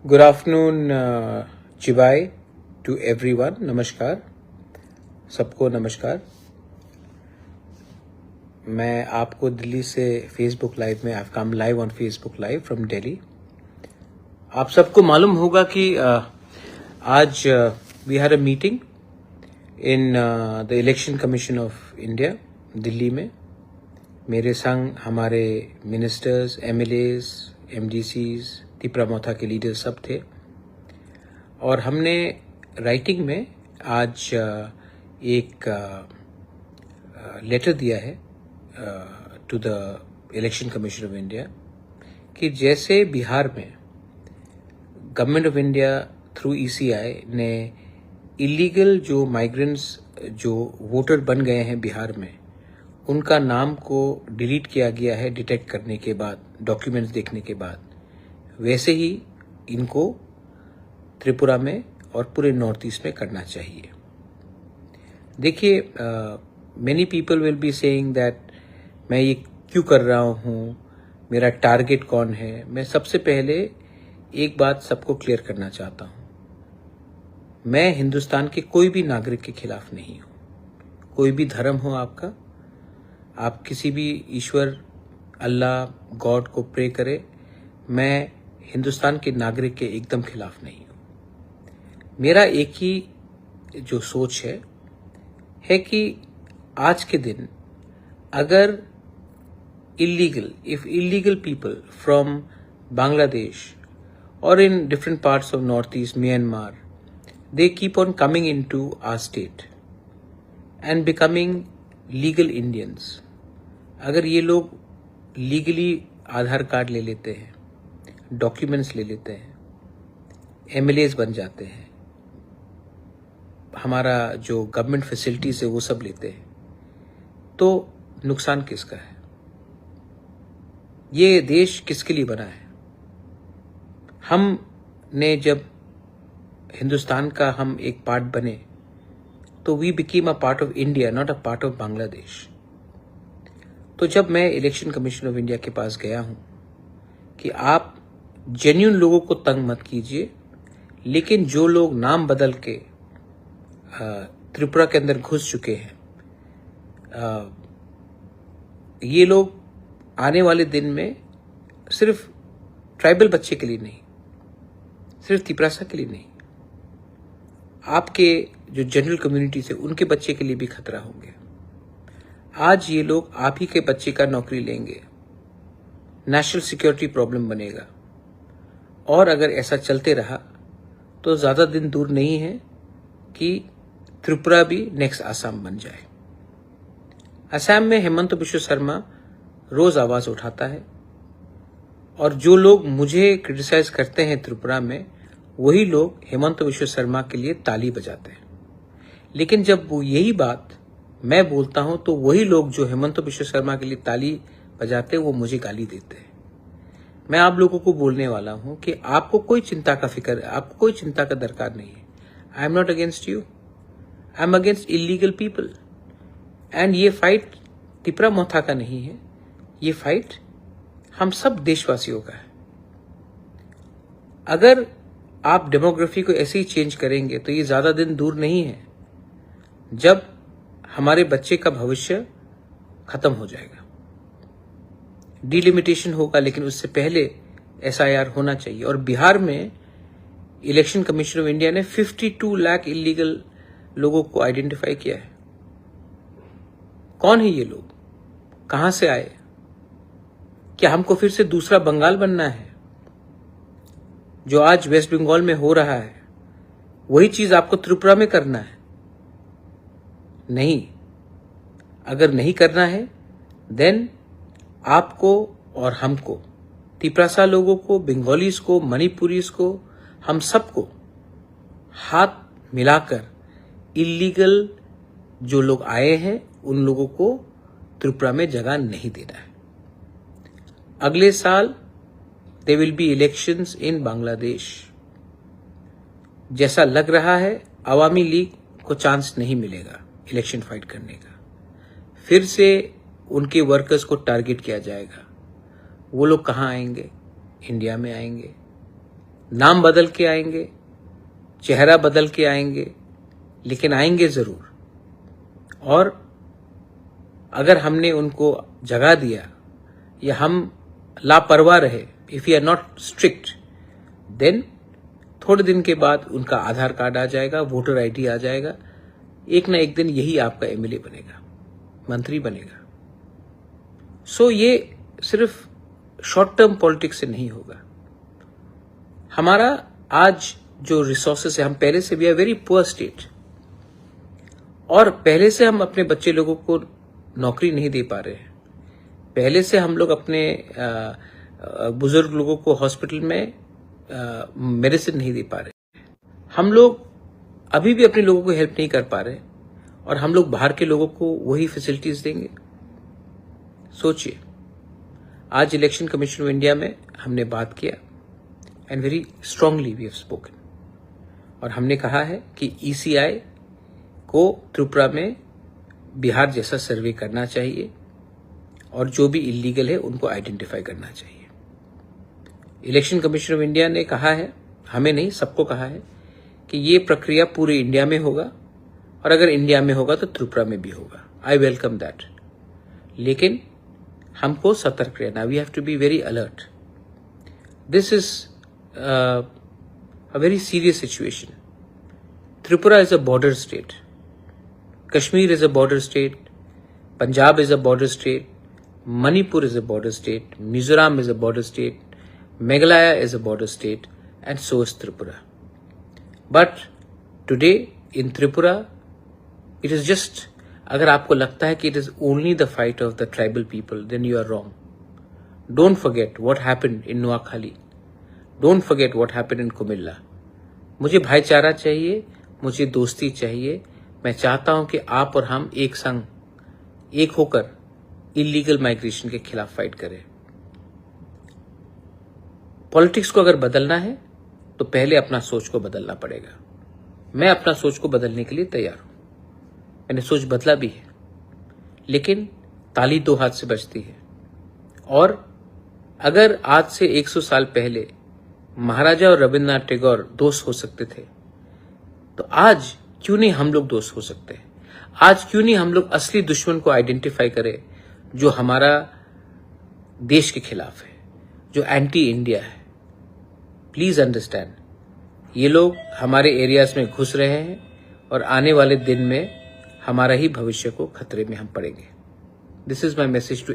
Good afternoon चिबाई to everyone. नमस्कार, सबको नमस्कार। मैं आपको दिल्ली से फेसबुक लाइव में, I have come live on Facebook live from Delhi. आप सबको मालूम होगा कि आज we had a meeting in the Election Commission of India Delhi में। मेरे संग हमारे मिनिस्टर्स, एमएलएज, एमडीसीज, तिपरा मोथा के लीडर सब थे और हमने राइटिंग में आज एक लेटर दिया है to the Election Commission of India कि जैसे बिहार में Government of India through ECI ने इलीगल जो माइग्रेंट्स जो वोटर बन गए हैं बिहार में, उनका नाम को डिलीट किया गया है डिटेक्ट करने के बाद, डॉक्यूमेंट्स देखने के बाद, वैसे ही इनको त्रिपुरा में और पूरे नॉर्थ ईस्ट में करना चाहिए। देखिए, many people will be saying that मैं ये क्यों कर रहा हूँ, मेरा टारगेट कौन है। मैं सबसे पहले एक बात सबको क्लियर करना चाहता हूँ, मैं हिंदुस्तान के कोई भी नागरिक के खिलाफ नहीं हूँ। कोई भी धर्म हो आपका, आप किसी भी ईश्वर, अल्लाह, गॉड को प्रे करे, मैं हिंदुस्तान के नागरिक के एकदम खिलाफ नहीं हूँ। मेरा एक ही जो सोच है कि आज के दिन अगर if illegal people from Bangladesh or in different parts of Northeast Myanmar, they keep on coming into our state and becoming legal Indians. अगर ये लोग लीगली आधार कार्ड ले लेते हैं, डॉक्यूमेंट्स ले लेते हैं, एमएलएज बन जाते हैं, हमारा जो गवर्नमेंट फैसिलिटीज है वो सब लेते हैं, तो नुकसान किसका है? ये देश किसके लिए बना है? हमने जब हिंदुस्तान का हम एक पार्ट बने तो we became a part of India, not a part of Bangladesh. तो जब मैं इलेक्शन कमीशन ऑफ इंडिया के पास गया हूं कि आप जेन्युइन लोगों को तंग मत कीजिए, लेकिन जो लोग नाम बदल के त्रिपुरा के अंदर घुस चुके हैं, ये लोग आने वाले दिन में सिर्फ ट्राइबल बच्चे के लिए नहीं, सिर्फ तिपरासा के लिए नहीं, आपके जो जनरल कम्युनिटी से उनके बच्चे के लिए भी खतरा होंगे। आज ये लोग आप ही के बच्चे का नौकरी लेंगे, नेशनल सिक्योरिटी प्रॉब्लम बनेगा। और अगर ऐसा चलते रहा तो ज्यादा दिन दूर नहीं है कि त्रिपुरा भी नेक्स्ट आसाम बन जाए। असम में हेमंत बिश्व शर्मा रोज आवाज उठाता है और जो लोग मुझे क्रिटिसाइज करते हैं त्रिपुरा में, वही लोग हेमंत बिश्व शर्मा के लिए ताली बजाते हैं। लेकिन जब वो यही बात मैं बोलता हूं तो वही लोग जो हेमंत बिश्व शर्मा के लिए ताली बजाते हैं वो मुझे गाली देते हैं। मैं आप लोगों को बोलने वाला हूं कि आपको कोई चिंता का फिक्र, आपको कोई चिंता का दरकार नहीं है। I am not against you, I am against illegal people. And ये फाइट तिपरा मोथा का नहीं है, ये फाइट हम सब देशवासियों का है। अगर आप डेमोग्राफी को ऐसे ही चेंज करेंगे तो ये ज्यादा दिन दूर नहीं है जब हमारे बच्चे का भविष्य खत्म हो जाएगा। डिलिमिटेशन होगा, लेकिन उससे पहले एसआईआर होना चाहिए। और बिहार में इलेक्शन कमीशन ऑफ इंडिया ने 52 लाख इलीगल लोगों को आइडेंटिफाई किया है। कौन है ये लोग? कहां से आए? क्या हमको फिर से दूसरा बंगाल बनना है? जो आज वेस्ट बंगाल में हो रहा है वही चीज आपको त्रिपुरा में करना है? नहीं। अगर नहीं करना है देन आपको और हमको, तिपरासा लोगों को, बंगालीज को, मणिपुरीज को, हम सबको हाथ मिलाकर इलीगल जो लोग आए हैं उन लोगों को त्रिपुरा में जगह नहीं देना है। अगले साल there will be elections in Bangladesh. जैसा लग रहा है अवामी लीग को चांस नहीं मिलेगा इलेक्शन फाइट करने का। फिर से उनके वर्कर्स को टारगेट किया जाएगा। वो लोग कहाँ आएंगे? इंडिया में आएंगे। नाम बदल के आएंगे, चेहरा बदल के आएंगे, लेकिन आएंगे जरूर। और अगर हमने उनको जगा दिया या हम लापरवाह रहे, if you are not strict, then थोड़े दिन के बाद उनका आधार कार्ड आ जाएगा, वोटर आईडी आ जाएगा, एक ना एक दिन यही आपका एमएलए बनेगा, मंत्री बनेगा। सो ये सिर्फ शॉर्ट टर्म पॉलिटिक्स से नहीं होगा। हमारा आज जो रिसोर्सेस है, हम पहले से we are very poor state, और पहले से हम अपने बच्चे लोगों को नौकरी नहीं दे पा रहे हैं। पहले से हम लोग अपने बुजुर्ग लोगों को हॉस्पिटल में मेडिसिन नहीं दे पा रहे। हम लोग अभी भी अपने लोगों को हेल्प नहीं कर पा रहे, और हम लोग बाहर के लोगों को वही फैसिलिटीज देंगे। सोचिए, आज इलेक्शन कमीशन ऑफ इंडिया में हमने बात किया, and very strongly we have spoken, और हमने कहा है कि ईसीआई को त्रिपुरा में बिहार जैसा सर्वे करना चाहिए, और जो भी इलीगल है उनको आइडेंटिफाई करना चाहिए। इलेक्शन कमीशन ऑफ इंडिया ने कहा है, हमें नहीं सबको कहा है, कि ये प्रक्रिया पूरे इंडिया में होगा, और अगर इंडिया में होगा तो त्रिपुरा में भी होगा। आई वेलकम दैट, लेकिन हमको सतर्क रहना, we have to be very alert. This is a very serious situation. Tripura is a border state, Kashmir is a border state, Punjab is a border state, Manipur is a border state, Mizoram is a border state, Meghalaya is a border state, and so is Tripura. But today in Tripura, it is just, अगर आपको लगता है कि it is only the fight of the tribal people, then you are wrong. Don't forget what happened in Noakhali. Don't forget what happened in Kumilla. मुझे भाईचारा चाहिए, मुझे दोस्ती चाहिए। मैं चाहता हूं कि आप और हम एक संग, एक होकर इलीगल माइग्रेशन के खिलाफ फाइट करें। पॉलिटिक्स को अगर बदलना है तो पहले अपना सोच को बदलना पड़ेगा। मैं अपना सोच को बदलने के लिए तैयार हूं, मैंने सोच बदला भी है, लेकिन ताली दो हाथ से बजती है। और अगर आज से 100 साल पहले महाराजा और रविन्द्रनाथ टैगोर दोस्त हो सकते थे, तो आज क्यों नहीं हम लोग दोस्त हो सकते हैं? आज क्यों नहीं हम लोग असली दुश्मन को आइडेंटिफाई करें, जो हमारा देश के खिलाफ है, जो एंटी इंडिया है? प्लीज अंडरस्टैंड, ये लोग हमारे एरियाज में घुस रहे हैं, और आने वाले दिन में हमारा ही भविष्य को खतरे में हम पड़ेंगे। This is my message to